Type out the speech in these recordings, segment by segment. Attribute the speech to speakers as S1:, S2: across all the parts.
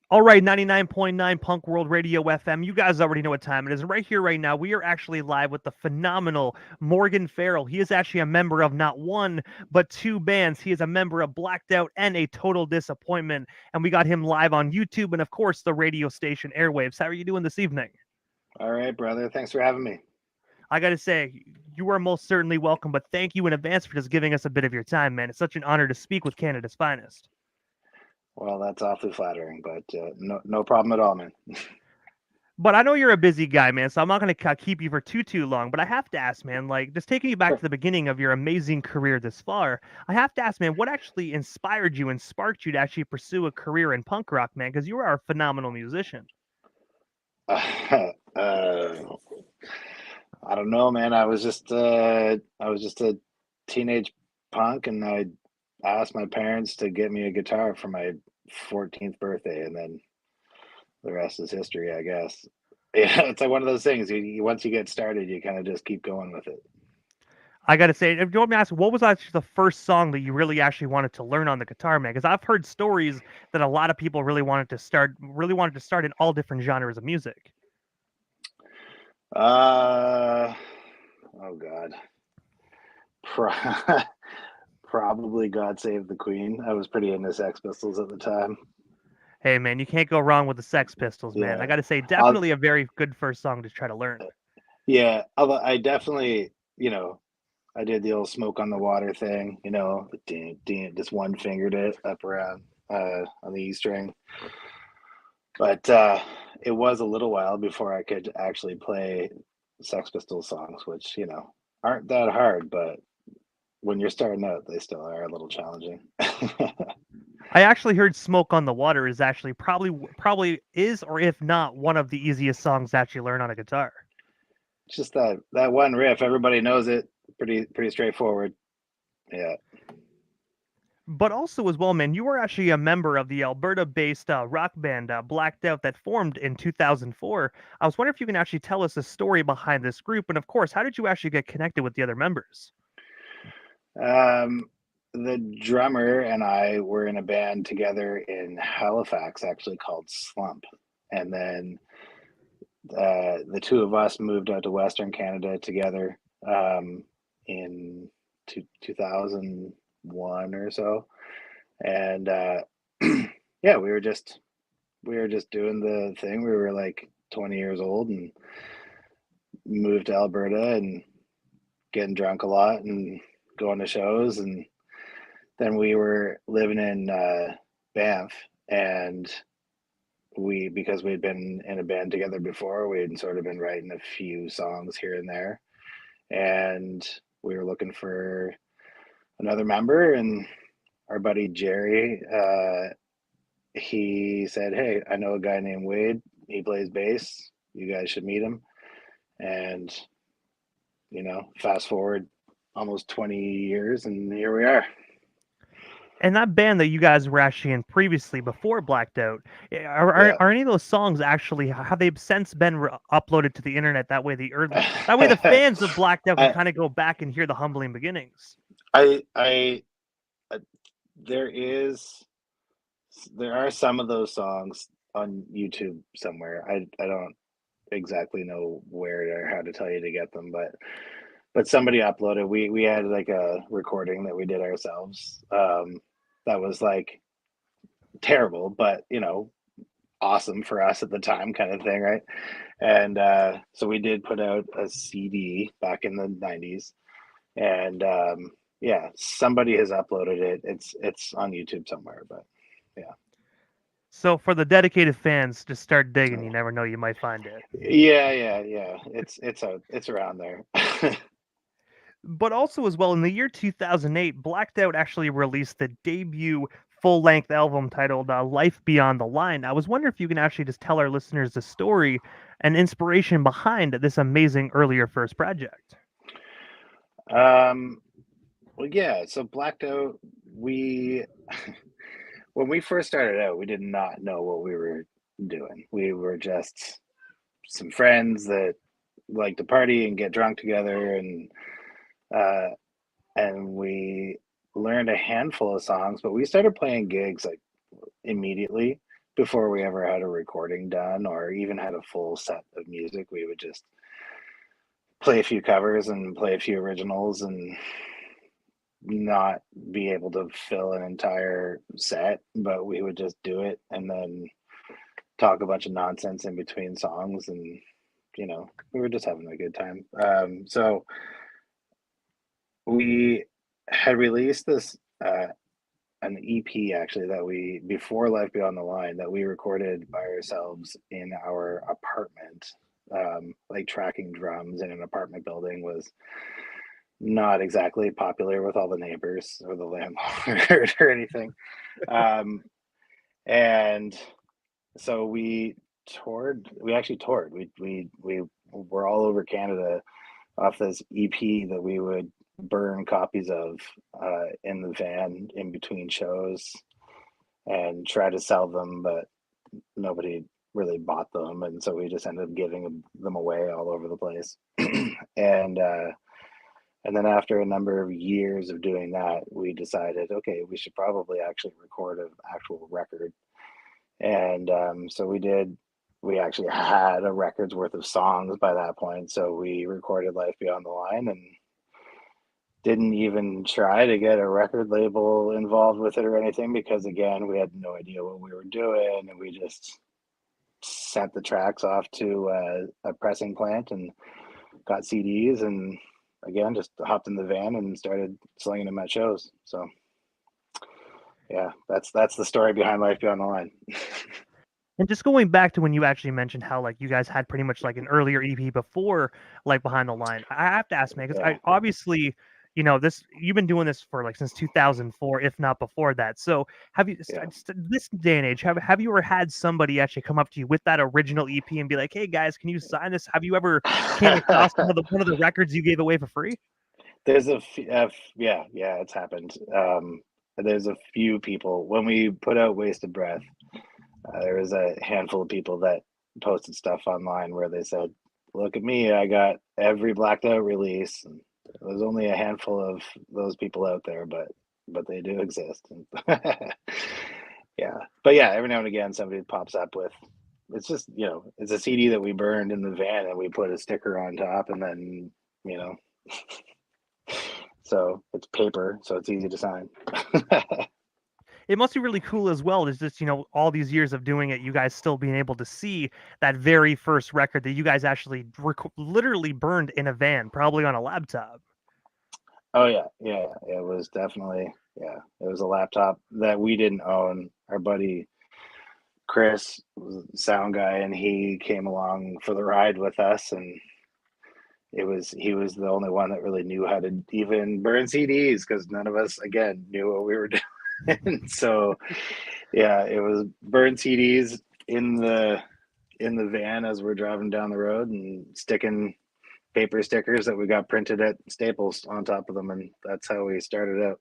S1: All right, 99.9 Punk World Radio FM. You guys already know what time it is. Right here, right now, we are actually live with the phenomenal Morgan Farrell. He is actually a member of not one, but two bands. He is a member of Blacked Out and A Total Disappointment. And we got him live on YouTube and, of course, the radio station airwaves. How are you doing this evening?
S2: All right, brother. Thanks for having me.
S1: I got to say, you are most certainly welcome, but thank you in advance for just giving us a bit of your time, man. It's such an honor to speak with Canada's finest.
S2: Well, that's awfully flattering, but no problem at all, man.
S1: But I know you're a busy guy, man, so I'm not going to keep you for too long. But I have to ask, man, like just taking you back to
S2: Sure.
S1: the beginning of your amazing career this far, I have to ask, man, what actually inspired you and sparked you to actually pursue a career in punk rock, man? Because you are a phenomenal musician.
S2: uh, I don't know, man. I was just a teenage punk, and I asked my parents to get me a guitar for my 14th birthday, and then the rest is history, I guess. Yeah, it's like one of those things. Once you get started, you kind of just keep going with it.
S1: I got to say, if you want me to ask, what was actually the first song that you really actually wanted to learn on the guitar, man? Because I've heard stories that a lot of people really wanted to start in all different genres of music.
S2: Uh, oh God. Pro- Probably God Save the Queen. I was pretty into Sex Pistols at the time.
S1: Hey, man, you can't go wrong with the Sex Pistols, man. I
S2: Yeah.
S1: got to say,
S2: I'll,
S1: definitely a very good first song to try to learn.
S2: yeah. Although I definitely, I did the old smoke on the water thing, just one fingered it up around on the E string. But it was a little while before I could actually play Sex Pistols songs, which, aren't that hard, but when you're starting out, they still are a little challenging.
S1: I actually heard "Smoke on the Water" is actually probably is or if not one of the easiest songs to actually learn on a guitar.
S2: Just that one riff, everybody knows it. Pretty straightforward. Yeah.
S1: But also as well, man, you were actually a member of the Alberta-based rock band Blacked Out that formed in 2004. I was wondering if you can actually tell us the story behind this group, and of course, how did you actually get connected with the other members?
S2: Um, the drummer and I were in a band together in Halifax, actually called Slump, and then the two of us moved out to Western Canada together in 2001 or so, and yeah, we were just doing the thing. We were like 20 years old and moved to Alberta and getting drunk a lot and going to shows. And then we were living in Banff, and because we'd been in a band together before, we had sort of been writing a few songs here and there, and we were looking for another member. And our buddy Jerry, he said, "Hey, I know a guy named Wade. He plays bass. You guys should meet him." And fast forward almost 20 years, and here we are.
S1: And that band that you guys were actually in previously before Blacked Out,
S2: Yeah.
S1: are any of those songs actually have they since been uploaded to the internet? That way the fans of Blacked Out can
S2: I,
S1: kind of go back and hear the humbling beginnings.
S2: I, uh, there is, there are some of those songs on YouTube somewhere. I don't exactly know where or how to tell you to get them, but somebody uploaded. We had like a recording that we did ourselves. That was like terrible, but awesome for us at the time, kind of thing, right? And so we did put out a CD back in the '90s, and yeah, somebody has uploaded it. It's on YouTube somewhere, but yeah,
S1: So for the dedicated fans, just start digging. You never know, you might find it.
S2: yeah. It's around there.
S1: But also as well, in the year 2008, Blacked Out actually released the debut full-length album titled "Life Beyond the Line." I was wondering if you can actually just tell our listeners the story and inspiration behind this amazing earlier first project.
S2: um, well, yeah. So Blacked Out, we when we first started out, we did not know what we were doing. We were just some friends that like to party and get drunk together, uh, and we learned a handful of songs. But we started playing gigs like immediately. before we ever had a recording done or even had a full set of music, we would just play a few covers and play a few originals and not be able to fill an entire set, but we would just do it and then talk a bunch of nonsense in between songs, and we were just having a good time. So we had released this an EP actually that we before Life Beyond the Line that we recorded by ourselves in our apartment. Like tracking drums in an apartment building was not exactly popular with all the neighbors or the landlord or anything. Um, and so we actually toured. We were all over Canada off this EP that we would burn copies of in the van in between shows and try to sell them, but nobody really bought them, and so we just ended up giving them away all over the place. and and then after a number of years of doing that, we decided, okay, we should probably actually record an actual record. And so we did. We actually had a record's worth of songs by that point, so we recorded Life Beyond the Line and didn't even try to get a record label involved with it or anything because, again, we had no idea what we were doing, and we just sent the tracks off to a pressing plant and got CDs, and again, just hopped in the van and started slinging them at shows. So yeah, that's the story behind Life Beyond the Line.
S1: And just going back to when you actually mentioned how like you guys had pretty much like an earlier EP before like Behind the Line, I have to ask, man, because
S2: Yeah.
S1: I obviously, this you've been doing this for like since 2004, if not before that. So have you
S2: Yeah.
S1: this day and age, have you ever had somebody actually come up to you with that original EP and be like, "Hey guys, can you sign this?" Have you ever came across one of the records you gave away for free?
S2: There's yeah, it's happened. There's a few people when we put out Wasted Breath. There was a handful of people that posted stuff online where they said, "Look at me, I got every blacked out release." And there's only a handful of those people out there, but they do exist. Yeah, but yeah, every now and again somebody pops up with. It's just it's a CD that we burned in the van and we put a sticker on top, and then you know, so it's paper, so it's easy to sign.
S1: It must be really cool as well. Is just all these years of doing it, you guys still being able to see that very first record that you guys actually literally burned in a van, probably on a laptop.
S2: Oh yeah, yeah. It was definitely It was a laptop that we didn't own. Our buddy Chris was the sound guy, and he came along for the ride with us, and he was the only one that really knew how to even burn CDs because none of us again knew what we were doing. So yeah, it was burn CDs in the van as we're driving down the road and sticking paper stickers that we got printed at Staples on top of them, and that's how we started out.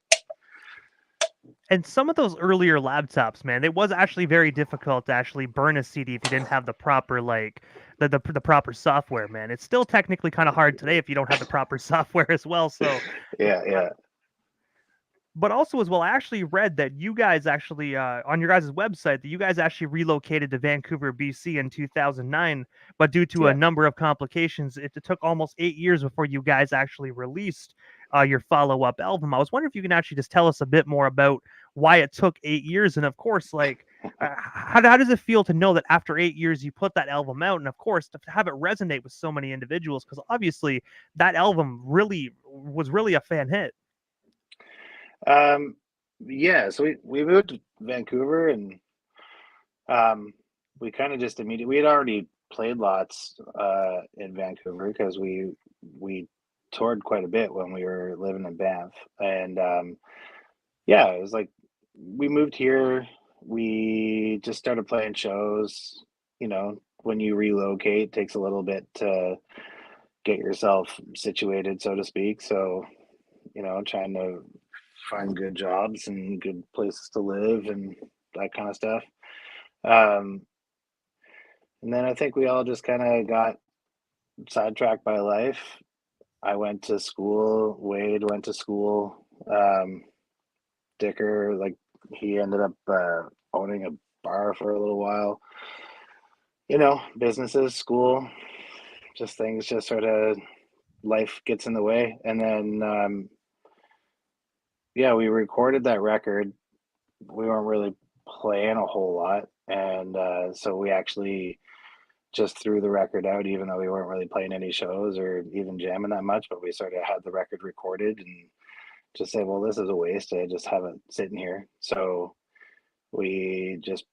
S1: And some of those earlier laptops, man, it was actually very difficult to actually burn a CD if you didn't have the proper like the proper software, man. It's still technically kind of hard today if you don't have the proper software as well. So,
S2: Yeah, yeah.
S1: but also as well, I actually read that you guys actually on your guys' website that you guys actually relocated to Vancouver, BC in 2009, but due to a
S2: Yeah.
S1: number of complications, it took almost 8 years before you guys actually released your follow-up album. I was wondering if you can actually just tell us a bit more about why it took 8 years, and of course, like how does it feel to know that after 8 years you put that album out, and of course to have it resonate with so many individuals, because obviously that album really was really a fan hit.
S2: Um, yeah, so we moved to Vancouver, and um, we kind of just immediately we had already played lots in Vancouver because we toured quite a bit when we were living in Banff, and yeah, it was like we moved here, we just started playing shows. When you relocate, it takes a little bit to get yourself situated, so to speak. So, trying to find good jobs and good places to live and that kind of stuff. Um, and then I think we all just kind of got sidetracked by life. I went to school. Wade went to school. Dicker, like he ended up owning a bar for a little while. Businesses, school, just things, just sort of life gets in the way. And then, yeah, we recorded that record. We weren't really playing a whole lot. And so we actually just threw the record out, even though we weren't really playing any shows or even jamming that much. But we sort of had the record recorded and just say, well, this is a waste. I just have it sitting here. So we just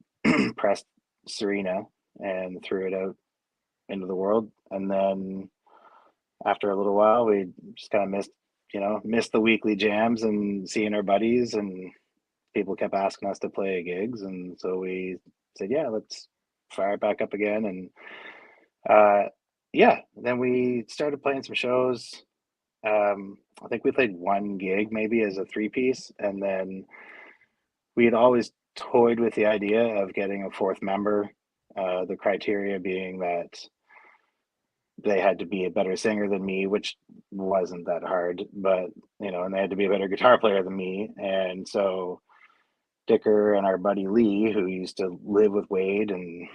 S2: pressed Serena and threw it out into the world. And then after a little while, we just kind of missed the weekly jams and seeing our buddies, and people kept asking us to play gigs. And so we said, yeah, let's fire it back up again. And yeah, then we started playing some shows. I think we played one gig maybe as a 3-piece, and then we had always toyed with the idea of getting a fourth member. The criteria being that they had to be a better singer than me, which wasn't that hard, but and they had to be a better guitar player than me. And so Dicker and our buddy Lee, who used to live with Wade, and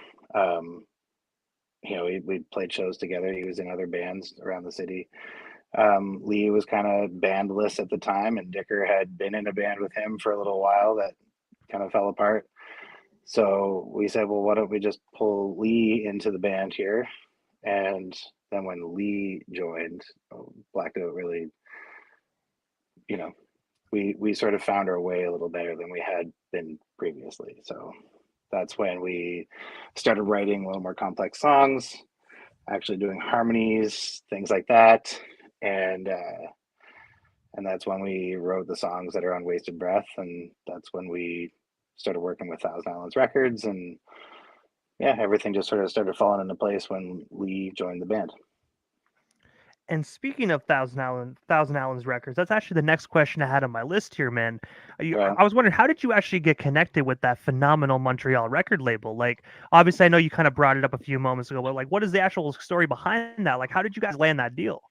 S2: we played shows together. He was in other bands around the city. Lee was kind of bandless at the time, and Dicker had been in a band with him for a little while that kind of fell apart. So we said, well, why don't we just pull Lee into the band here? And then when Lee joined, Blackout really, we sort of found our way a little better than we had been previously. So that's when we started writing a little more complex songs, actually doing harmonies, things like that. And that's when we wrote the songs that are on Wasted Breath. And that's when we started working with Thousand Islands Records. And yeah, everything just sort of started falling into place when Lee joined the band.
S1: And speaking of Thousand Islands Records, that's actually the next question I had on my list here, man. I was wondering, how did you actually get connected with that phenomenal Montreal record label? Like, obviously, I know you kind of brought it up a few moments ago, but like, what is the actual story behind that? Like, how did you guys land that deal?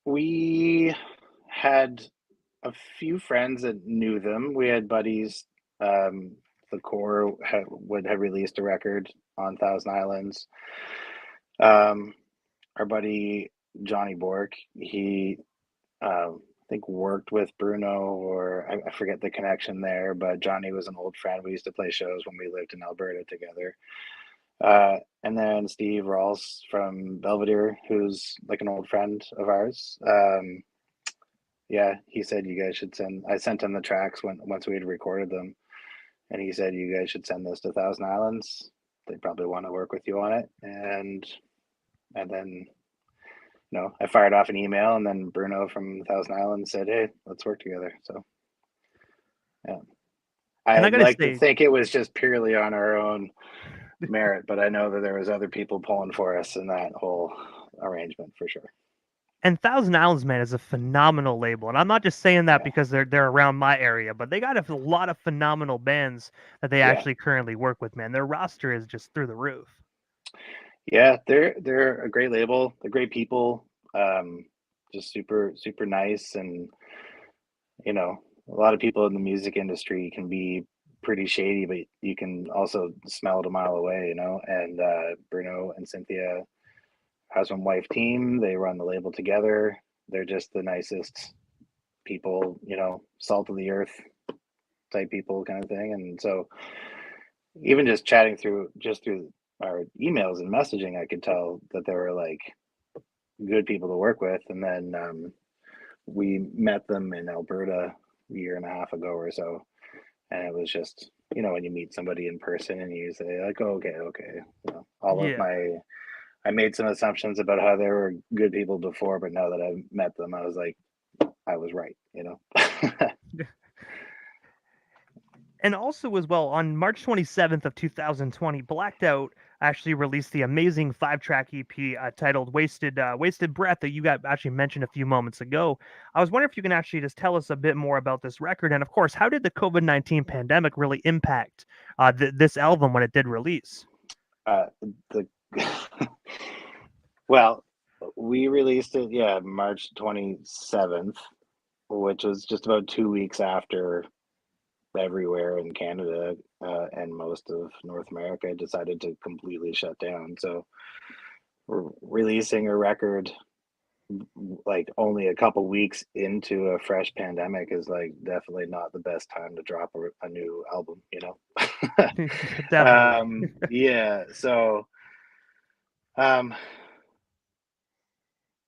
S2: We had a few friends that knew them. We had buddies. The Core would have released a record on Thousand Islands. Our buddy Johnny Bork, he I think worked with Bruno, or I forget the connection there, but Johnny was an old friend. We used to play shows when we lived in Alberta together. And then Steve Rawls from Belvedere, who's like an old friend of ours. Yeah, he said you guys should send. I sent him the tracks once we had recorded them, and he said you guys should send this to Thousand Islands. They probably want to work with you on it, and then I fired off an email, and then Bruno from Thousand Islands said, "Hey, let's work together." So yeah,
S1: And I
S2: I'd
S1: gotta
S2: like to
S1: say,
S2: think it was just purely on our own merit, but I know that there was other people pulling for us in that whole arrangement for sure.
S1: and Thousand Islands, man, is a phenomenal label, and I'm not just saying that
S2: Yeah,
S1: because they're around my area, but they got a lot of phenomenal bands that they
S2: yeah,
S1: actually currently work with, man. Their roster is just through the roof.
S2: yeah. They're a great label. They're great people. Just super super nice, and a lot of people in the music industry can be pretty shady, but you can also smell it a mile away. And Bruno and Cynthia, husband wife team, they run the label together. They're just the nicest people, salt of the earth type people kind of thing. And so even just chatting through our emails and messaging, I could tell that they were like good people to work with. And then we met them in Alberta a year and a half ago or so, and it was just when you meet somebody in person and you say like, oh, okay, all of
S1: Yeah.
S2: my I made some assumptions about how they were good people before, but now that I've met them, I was like, I was right.
S1: And also, as well, on March 27th of 2020, Blacked Out actually released the amazing 5-track EP titled "Wasted Breath" that you got actually mentioned a few moments ago. I was wondering if you can actually just tell us a bit more about this record, and of course, how did the COVID-19 pandemic really impact this album when it did release?
S2: uh, the well, we released it, yeah, March 27th, which was just about 2 weeks after everywhere in Canada and most of North America decided to completely shut down. So releasing a record like only a couple weeks into a fresh pandemic is like definitely not the best time to drop a new album, you know.
S1: Definitely.
S2: Yeah, so um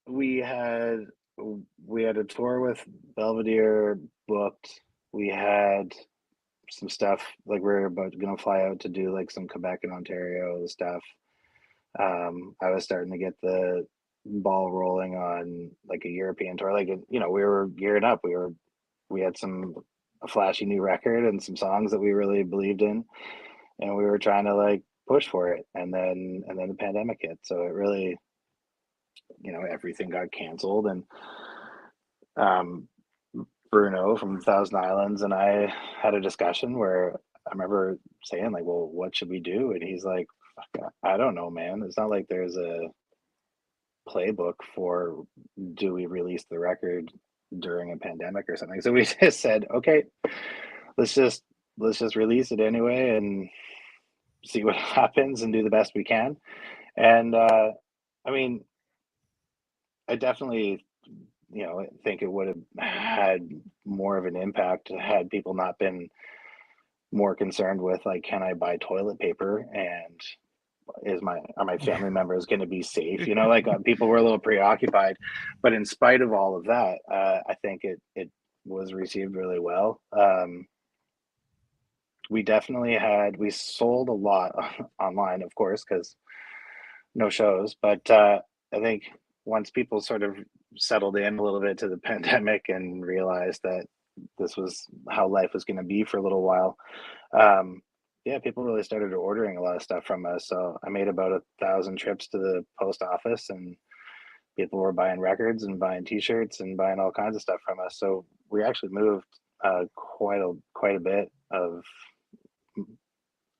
S2: we had we had a tour with Belvedere booked. We had some stuff like we are about gonna fly out to do like some Quebec and Ontario stuff. I was starting to get the ball rolling on like a European tour. Like you know, we were gearing up. We had some a flashy new record and some songs that we really believed in, and we were trying to like push for it. And then the pandemic hit, so it really, you know, everything got canceled. And um, Bruno from Thousand Islands and I had a discussion where I remember saying like, "Well, what should we do?" And he's like, "I don't know, man. It's not like there's a playbook for do we release the record during a pandemic or something." So we just said, "Okay, let's just let's just release it anyway and see what happens and do the best we can." And I mean, I definitely, you know, think it would have had more of an impact had people not been more concerned with like, can I buy toilet paper and is my are my family members going to be safe? You know, like people were a little preoccupied, but in spite of all of that, I think it was received really well. We definitely had we sold a lot online, of course, because no shows. But I think once people sort of settled in a little bit to the pandemic and realized that this was how life was going to be for a little while, um, yeah, people really started ordering a lot of stuff from us. So I made about 1,000 trips to the post office, and people were buying records and buying T-shirts and buying all kinds of stuff from us. So we actually moved quite a bit of,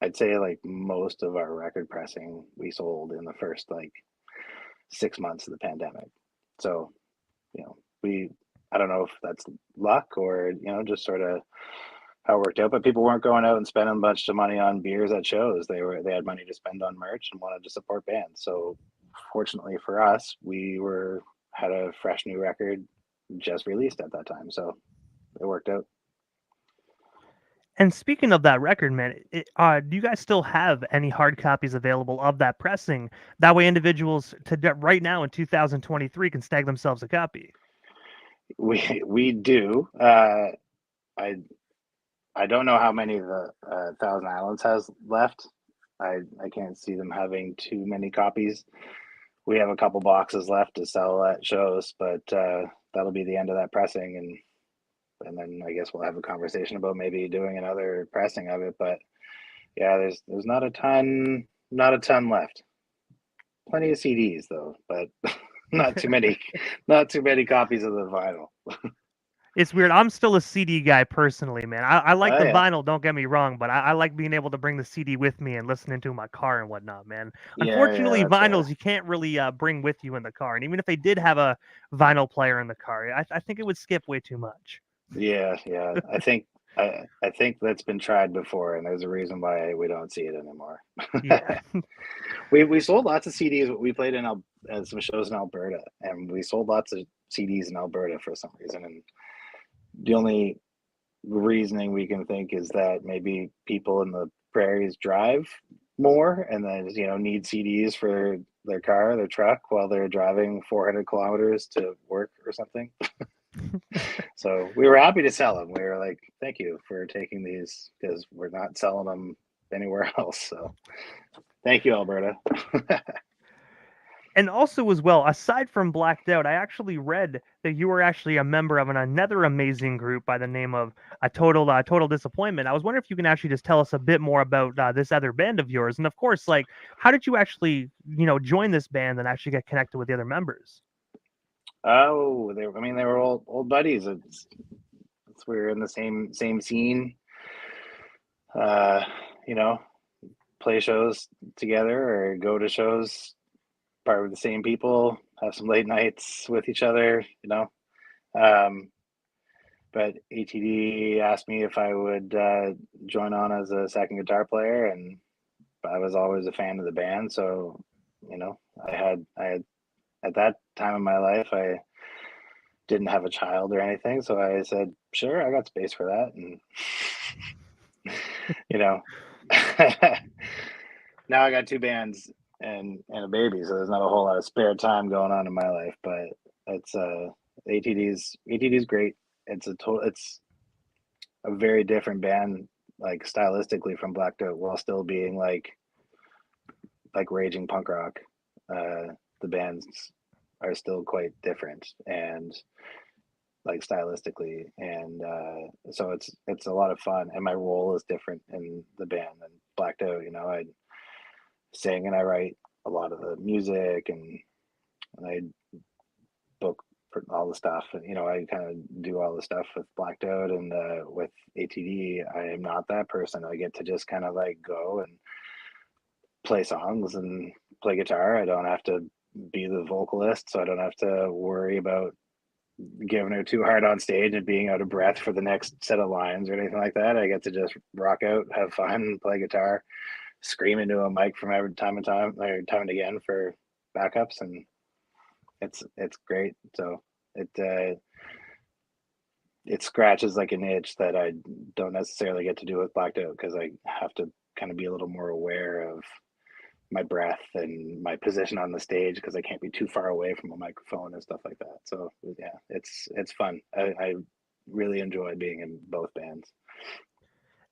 S2: I'd say like most of our record pressing we sold in the first like 6 months of the pandemic. So, you know, I don't know if that's luck or, you know, just sort of how it worked out, but people weren't going out and spending a bunch of money on beers at shows. They had money to spend on merch and wanted to support bands. So fortunately for us, had a fresh new record just released at that time. So it worked out.
S1: And speaking of that record, man, do you guys still have any hard copies available of that pressing? That way, individuals right now in 2023 can snag themselves a copy.
S2: We do. I I don't know how many the Thousand Islands has left. I can't see them having too many copies. We have a couple boxes left to sell at shows, but that'll be the end of that pressing, and then I guess we'll have a conversation about maybe doing another pressing of it. But yeah, there's not a ton left. Plenty of CDs though, but not too many, not too many copies of the vinyl.
S1: It's weird. I'm still a CD guy personally, man. I like
S2: Oh
S1: the
S2: yeah,
S1: vinyl, don't get me wrong, but I like being able to bring the CD with me and listening to my car and whatnot, man.
S2: yeah,
S1: Unfortunately,
S2: that's
S1: vinyls you can't really bring with you in the car, and even if they did have a vinyl player in the car, I think it would skip way too much.
S2: yeah. I think that's been tried before, and there's a reason why we don't see it anymore.
S1: Yeah.
S2: We sold lots of CDs. We played in some shows in Alberta, and we sold lots of CDs in Alberta for some reason. And the only reasoning we can think is that maybe people in the prairies drive more, and then you know need CDs for their car, their truck, while they're driving 400 kilometers to work or something. So we were happy to sell them. We were like, "Thank you for taking these because we're not selling them anywhere else." So thank you, Alberta.
S1: And also as well, aside from Blacked Out, I actually read that you were actually a member of another amazing group by the name of Total Disappointment. I was wondering if you can actually just tell us a bit more about this other band of yours, and of course, like how did you actually join this band and actually get connected with the other members?
S2: Oh, I mean, they were old buddies. We were in the same scene. Uh, you know, play shows together or go to shows, part with the same people, have some late nights with each other. You know, um, but ATD asked me if I would join on as a second guitar player, and I was always a fan of the band. So, I had at that time in my life, I didn't have a child or anything, so I said, sure, I got space for that, and you know, now I got two bands and a baby, so there's not a whole lot of spare time going on in my life. But it's ATD's great. It's a very different band, like stylistically from Black Dog, while still being like raging punk rock. The bands are still quite different and like stylistically, and so it's a lot of fun. And my role is different in the band than Black Dog. I sing and I write a lot of the music, and I book for all the stuff. And I kind of do all the stuff with Black Dog, and with ATD, I am not that person. I get to just kind of like go and play songs and play guitar. I don't have to be the vocalist, so I don't have to worry about giving her too hard on stage and being out of breath for the next set of lines or anything like that. I get to just rock out, have fun, play guitar, scream into a mic from every time and time or time and again for backups, and it's great. So it scratches like an itch that I don't necessarily get to do with Blacked Out, because I have to kind of be a little more aware of my breath and my position on the stage, because I can't be too far away from a microphone and stuff like that. So yeah, it's fun. I really enjoy being in both bands.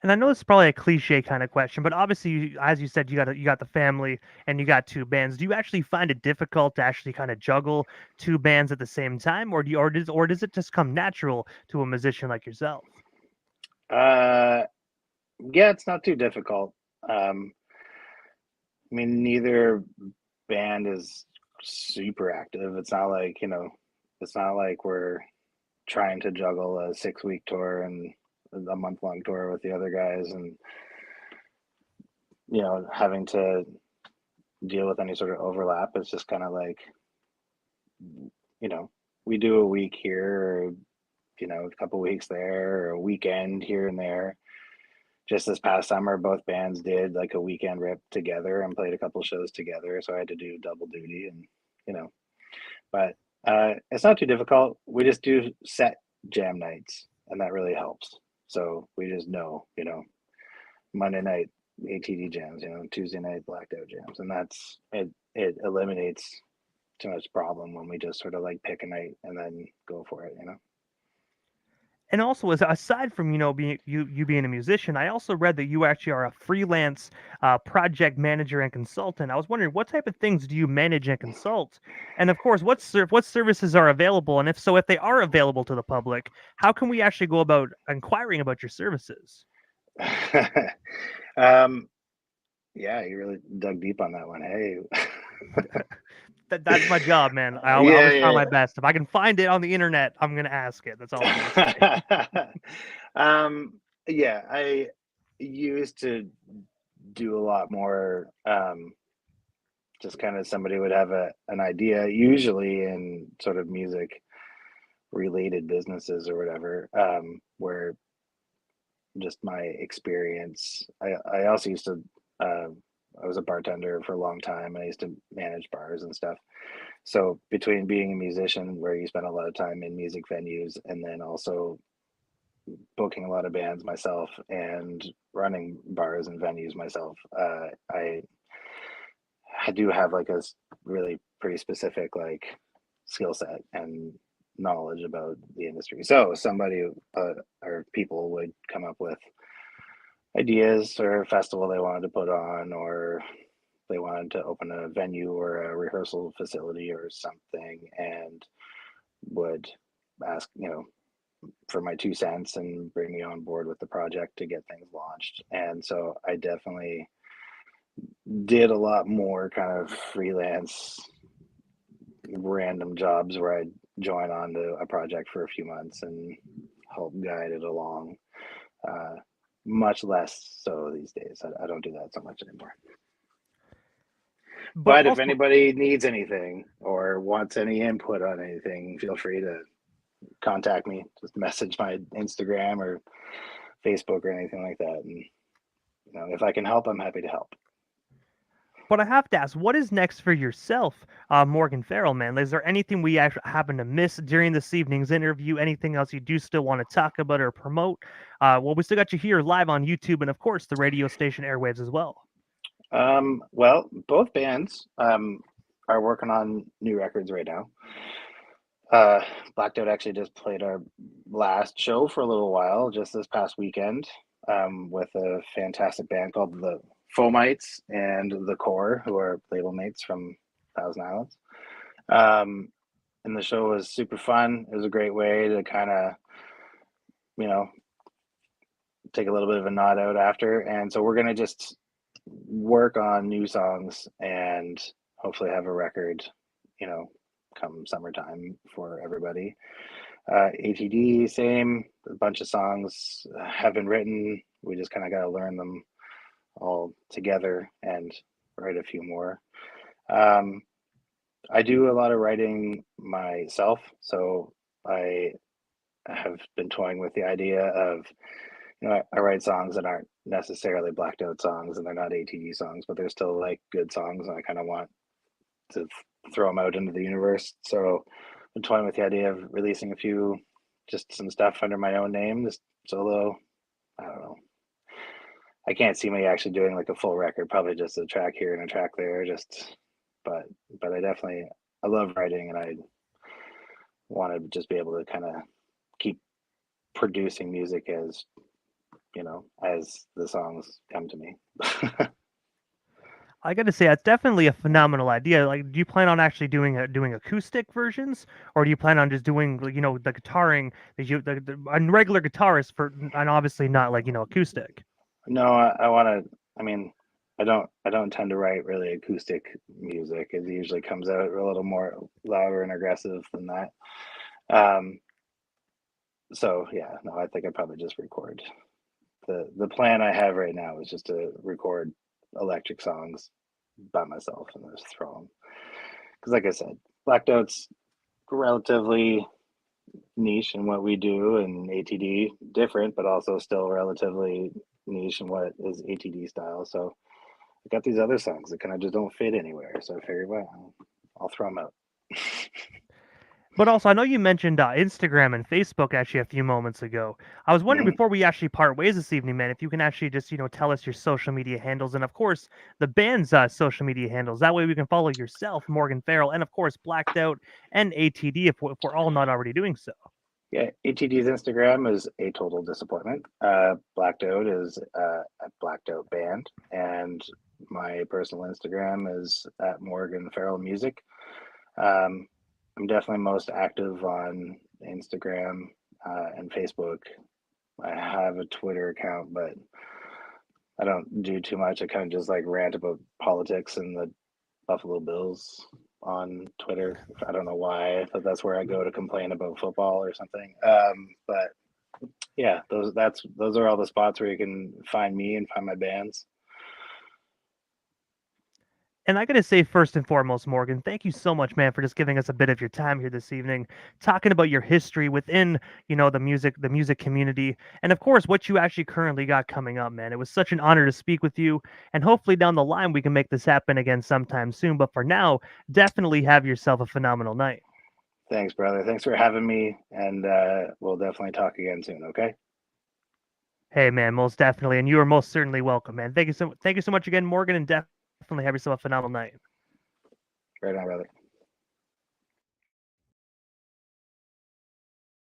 S1: And I know this is probably a cliche kind of question, but obviously, as you said, you got the family and you got two bands. Do you actually find it difficult to actually kind of juggle two bands at the same time, or does it just come natural to a musician like yourself?
S2: Uh, yeah, it's not too difficult. I mean, neither band is super active. It's not like we're trying to juggle a 6 week tour and a month long tour with the other guys, and having to deal with any sort of overlap. It's just kind of like, you know, we do a week here, or a couple weeks there, or a weekend here and there. Just this past summer, both bands did like a weekend rip together and played a couple shows together, so I had to do double duty, and you know, but it's not too difficult. We just do set jam nights, and that really helps. So we just know, Monday night ATD jams, Tuesday night blacked out jams, and that's it. It eliminates too much problem when we just sort of like pick a night and then go for it.
S1: And also, aside from being you being a musician, I also read that you actually are a freelance project manager and consultant. I was wondering what type of things do you manage and consult, and of course, what services are available, and if so, if they are available to the public, how can we actually go about inquiring about your services?
S2: um, yeah, you really dug deep on that one. Hey.
S1: That's my job, man. I
S2: Yeah,
S1: always try my
S2: yeah,
S1: best. If I can find it on the internet, I'm gonna ask it. That's all I'm gonna say.
S2: yeah. um, yeah, I used to do a lot more. Just kind of somebody would have an idea, usually in sort of music related businesses or whatever, where just my experience. I also used to. Uh, I was a bartender for a long time. I used to manage bars and stuff. So between being a musician, where you spend a lot of time in music venues, and then also booking a lot of bands myself and running bars and venues myself, I do have like really pretty specific like skill set and knowledge about the industry. So somebody or people would come up with ideas or a festival they wanted to put on, or they wanted to open a venue or a rehearsal facility or something, and would ask, for my 2 cents and bring me on board with the project to get things launched. And so I definitely did a lot more kind of freelance random jobs where I'd join on to a project for a few months and help guide it along. Uh, Much less so these days. I don't do that so much anymore.
S1: But
S2: But if
S1: also,
S2: anybody needs anything or wants any input on anything, feel free to contact me. Just message my Instagram or Facebook or anything like that. And if I can help, I'm happy to help.
S1: But I have to ask, what is next for yourself, Morgan Farrell, man? Is there anything we actually happen to miss during this evening's interview? Anything else you do still want to talk about or promote? Well, we still got you here live on YouTube and, of course, the radio station airwaves as well.
S2: Well, both bands are working on new records right now. Blacked Out actually just played our last show for a little while, just this past weekend, with a fantastic band called the Fomites and the Core, who are label mates from Thousand Islands. And the show was super fun. It was a great way to kind of, take a little bit of a nod out after. And so we're going to just work on new songs and hopefully have a record, come summertime for everybody. ATD, same. A bunch of songs have been written. We just kind of got to learn them all together and write a few more. I do a lot of writing myself, so I have been toying with the idea of, I write songs that aren't necessarily Blacked Out songs and they're not ATD songs, but they're still like good songs, and I kind of want to throw them out into the universe. So I'm toying with the idea of releasing just some stuff under my own name, just solo. I don't know. I can't see me actually doing like a full record, probably just a track here and a track there. But I love writing, and I want to just be able to kind of keep producing music as the songs come to me.
S1: I got to say, that's definitely a phenomenal idea. Like, do you plan on actually doing acoustic versions, or do you plan on just doing the guitaring that a regular guitarist for, and obviously not like acoustic?
S2: No, I want to. I mean, I don't tend to write really acoustic music. It usually comes out a little more louder and aggressive than that. So yeah, no, I think I probably just record. The plan I have right now is just to record electric songs by myself and just throw them. Because like I said, Blacked Out's relatively niche in what we do, and ATD different, but also still relatively niche in what is ATD style. So I got these other songs that kind of just don't fit anywhere. So I figured, well, I'll throw them out.
S1: But also, I know you mentioned Instagram and Facebook actually a few moments ago. I was wondering, before we actually part ways this evening, man, if you can actually just tell us your social media handles, and of course the band's social media handles. That way we can follow yourself, Morgan Farrell, and of course Blacked Out and ATD if we're all not already doing so.
S2: Yeah, ATD's Instagram is a total disappointment. Blacked Out is a Blacked Out band, and my personal Instagram is at Morgan Farrell Music. I'm definitely most active on Instagram and Facebook. I have a Twitter account, but I don't do too much. I kind of just like rant about politics and the Buffalo Bills on Twitter. I don't know why, but that's where I go to complain about football or something. But yeah, those are all the spots where you can find me and find my bands.
S1: And I got to say, first and foremost, Morgan, thank you so much, man, for just giving us a bit of your time here this evening, talking about your history within, the music community, and of course, what you actually currently got coming up, man. It was such an honor to speak with you, and hopefully down the line we can make this happen again sometime soon. But for now, definitely have yourself a phenomenal night.
S2: Thanks, brother. Thanks for having me, and we'll definitely talk again soon. Okay.
S1: Hey, man, most definitely, and you are most certainly welcome, man. Thank you so much again, Morgan, and definitely have yourself a phenomenal night.
S2: Right on, brother.